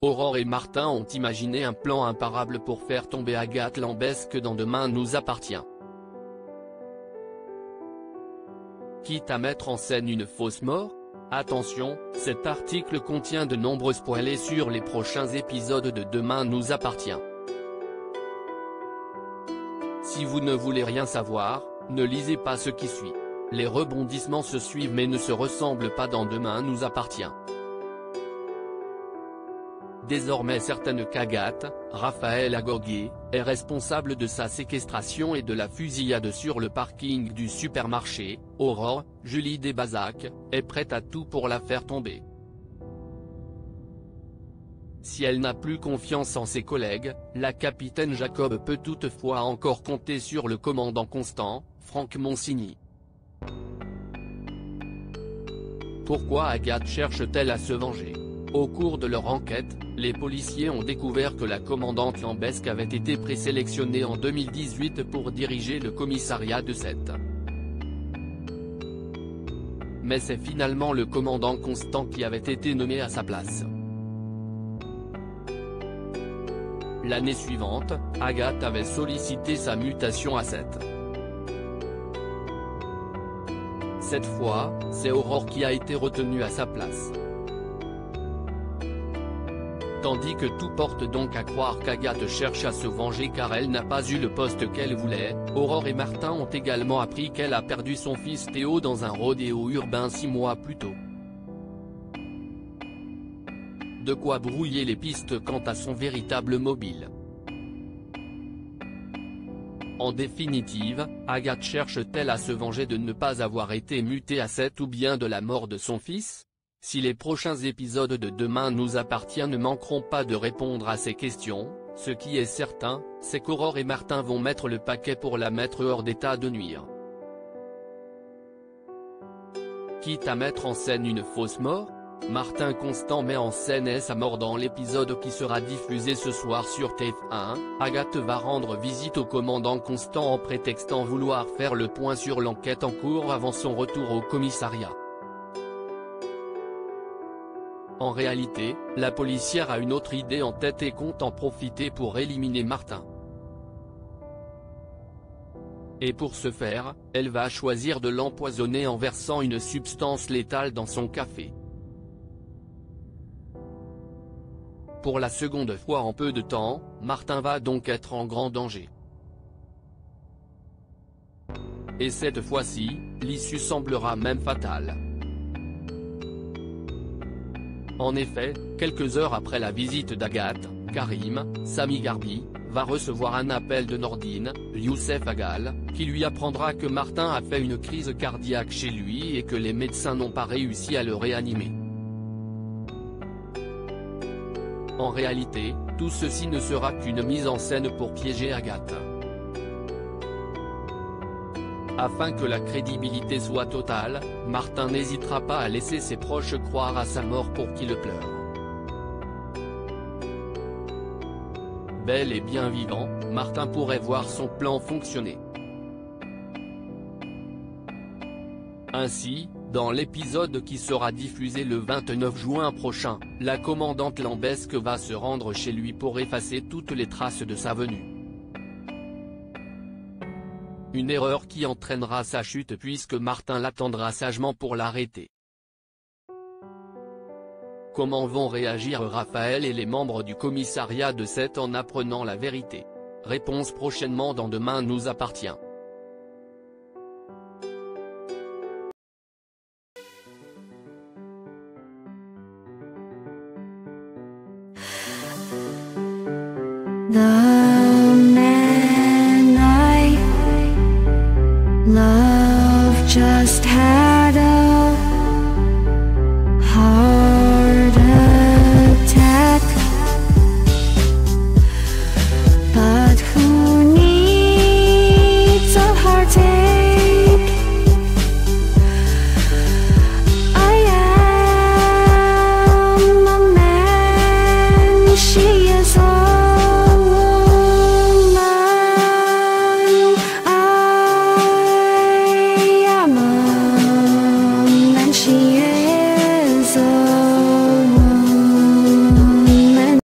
Aurore et Martin ont imaginé un plan imparable pour faire tomber Agathe Lambesque dans Demain nous appartient. Quitte à mettre en scène une fausse mort? Attention, cet article contient de nombreux spoilers sur les prochains épisodes de Demain nous appartient. Si vous ne voulez rien savoir, ne lisez pas ce qui suit. Les rebondissements se suivent mais ne se ressemblent pas dans Demain nous appartient. Désormais certaine qu'Agathe, Raphaël Agogué, est responsable de sa séquestration et de la fusillade sur le parking du supermarché. Aurore, Julie Desbazac, est prête à tout pour la faire tomber. Si elle n'a plus confiance en ses collègues, la capitaine Jacob peut toutefois encore compter sur le commandant Constant, Franck Monsigny. Pourquoi Agathe cherche-t-elle à se venger? Au cours de leur enquête, les policiers ont découvert que la commandante Lambesque avait été présélectionnée en 2018 pour diriger le commissariat de Sète. Mais c'est finalement le commandant Constant qui avait été nommé à sa place. L'année suivante, Agathe avait sollicité sa mutation à Sète. Cette fois, c'est Aurore qui a été retenue à sa place. Tandis que tout porte donc à croire qu'Agathe cherche à se venger car elle n'a pas eu le poste qu'elle voulait, Aurore et Martin ont également appris qu'elle a perdu son fils Théo dans un rodéo urbain 6 mois plus tôt. De quoi brouiller les pistes quant à son véritable mobile. En définitive, Agathe cherche-t-elle à se venger de ne pas avoir été mutée à Sète ou bien de la mort de son fils? Si les prochains épisodes de Demain nous appartient ne manqueront pas de répondre à ces questions, ce qui est certain, c'est qu'Aurore et Martin vont mettre le paquet pour la mettre hors d'état de nuire. Quitte à mettre en scène une fausse mort? Martin Constant met en scène sa mort dans l'épisode qui sera diffusé ce soir sur TF1. Agathe va rendre visite au commandant Constant en prétextant vouloir faire le point sur l'enquête en cours avant son retour au commissariat. En réalité, la policière a une autre idée en tête et compte en profiter pour éliminer Martin. Et pour ce faire, elle va choisir de l'empoisonner en versant une substance létale dans son café. Pour la seconde fois en peu de temps, Martin va donc être en grand danger. Et cette fois-ci, l'issue semblera même fatale. En effet, quelques heures après la visite d'Agathe, Karim, Sami Garbi, va recevoir un appel de Nordine, Youssef Agal, qui lui apprendra que Martin a fait une crise cardiaque chez lui et que les médecins n'ont pas réussi à le réanimer. En réalité, tout ceci ne sera qu'une mise en scène pour piéger Agathe. Afin que la crédibilité soit totale, Martin n'hésitera pas à laisser ses proches croire à sa mort pour qu'il pleure. Bel et bien vivant, Martin pourrait voir son plan fonctionner. Ainsi, dans l'épisode qui sera diffusé le 29 juin prochain, la commandante Lambesque va se rendre chez lui pour effacer toutes les traces de sa venue. Une erreur qui entraînera sa chute puisque Martin l'attendra sagement pour l'arrêter. Comment vont réagir Raphaël et les membres du commissariat de Sète en apprenant la vérité? Réponse prochainement dans Demain nous appartient. The man I love just had